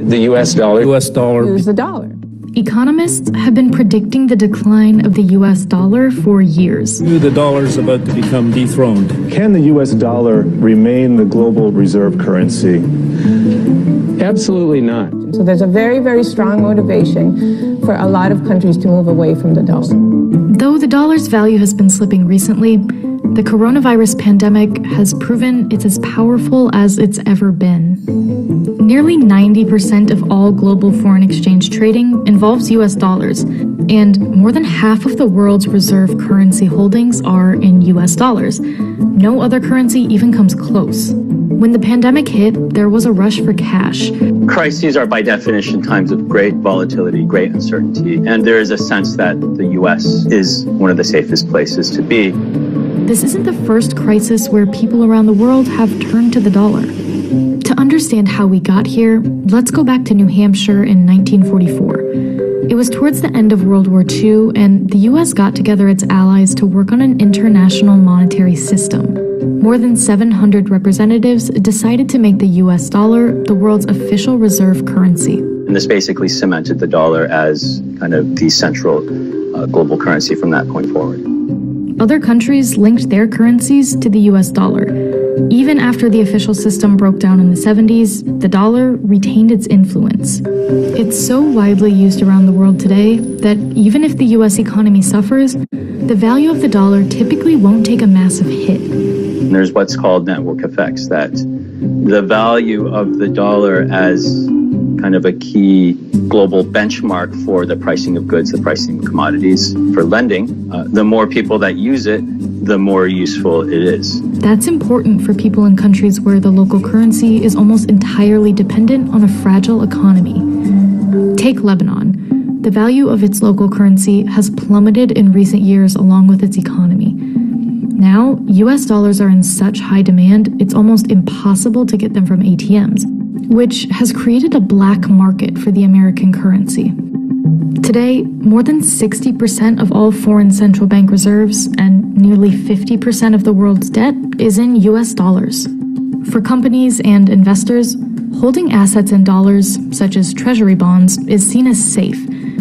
The U.S. dollar. U.S. dollar. Use the dollar. Economists have been predicting the decline of the U.S. dollar for years. The dollar is about to become dethroned. Can the U.S. dollar remain the global reserve currency? Absolutely not. So there's a very, very strong motivation for a lot of countries to move away from the dollar. Though the dollar's value has been slipping recently, the coronavirus pandemic has proven it's as powerful as it's ever been. Nearly 90% of all global foreign exchange trading involves US dollars, and more than half of the world's reserve currency holdings are in US dollars. No other currency even comes close. When the pandemic hit, there was a rush for cash. Crises are by definition times of great volatility, great uncertainty, and there is a sense that the US is one of the safest places to be. This isn't the first crisis where people around the world have turned to the dollar. To understand how we got here, let's go back to New Hampshire in 1944. It was towards the end of World War II, and the US got together its allies to work on an international monetary system. More than 700 representatives decided to make the US dollar the world's official reserve currency. And this basically cemented the dollar as kind of the central global currency from that point forward. Other countries linked their currencies to the US dollar. Even after the official system broke down in the 70s, the dollar retained its influence. It's so widely used around the world today that even if the US economy suffers, the value of the dollar typically won't take a massive hit. And there's what's called network effects, that the value of the dollar as kind of a key global benchmark for the pricing of goods, the pricing of commodities, for lending, the more people that use it, the more useful it is. That's important for people in countries where the local currency is almost entirely dependent on a fragile economy. Take Lebanon. The value of its local currency has plummeted in recent years along with its economy. Now, US dollars are in such high demand, it's almost impossible to get them from ATMs, which has created a black market for the American currency. Today, more than 60% of all foreign central bank reserves and nearly 50% of the world's debt is in US dollars. For companies and investors, holding assets in dollars, such as treasury bonds, is seen as safe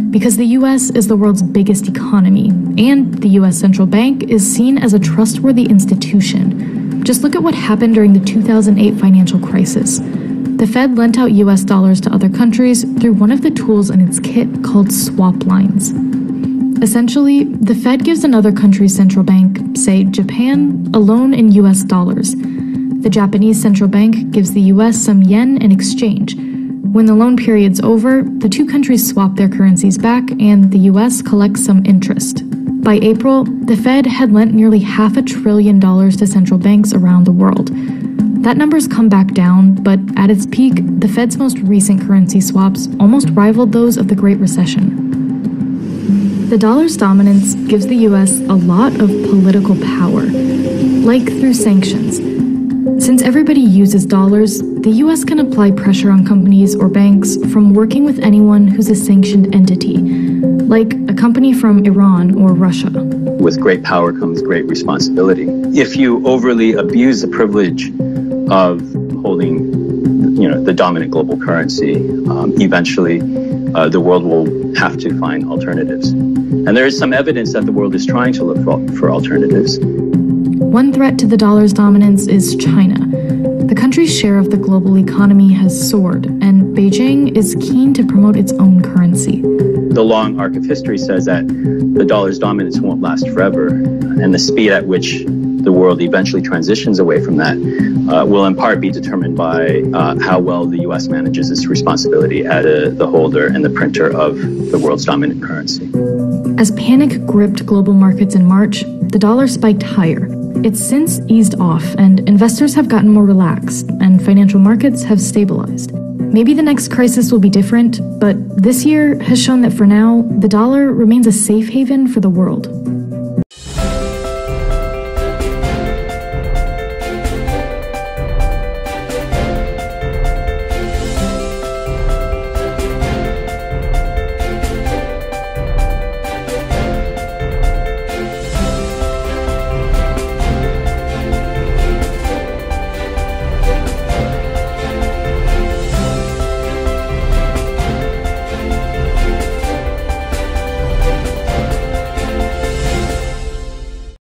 because the US is the world's biggest economy, and the US central bank is seen as a trustworthy institution. Just look at what happened during the 2008 financial crisis. The Fed lent out US dollars to other countries through one of the tools in its kit called swap lines. Essentially, the Fed gives another country's central bank, say Japan, a loan in US dollars. The Japanese central bank gives the US some yen in exchange. When the loan period's over, the two countries swap their currencies back and the US collects some interest. By April, the Fed had lent nearly $500 billion to central banks around the world. That number's come back down, but at its peak, the Fed's most recent currency swaps almost rivaled those of the Great Recession. The dollar's dominance gives the US a lot of political power, like through sanctions. Since everybody uses dollars, the US can apply pressure on companies or banks from working with anyone who's a sanctioned entity, like a company from Iran or Russia. With great power comes great responsibility. If you overly abuse the privilege of holding, the dominant global currency, eventually the world will have to find alternatives. And there is some evidence that the world is trying to look for alternatives. One threat to the dollar's dominance is China. The country's share of the global economy has soared, and Beijing is keen to promote its own currency. The long arc of history says that the dollar's dominance won't last forever, and the speed at which the world eventually transitions away from that will in part be determined by how well the U.S. manages its responsibility as the holder and the printer of the world's dominant currency. As panic gripped global markets in March, the dollar spiked higher. It's since eased off, and investors have gotten more relaxed, and financial markets have stabilized. Maybe the next crisis will be different, but this year has shown that for now, the dollar remains a safe haven for the world.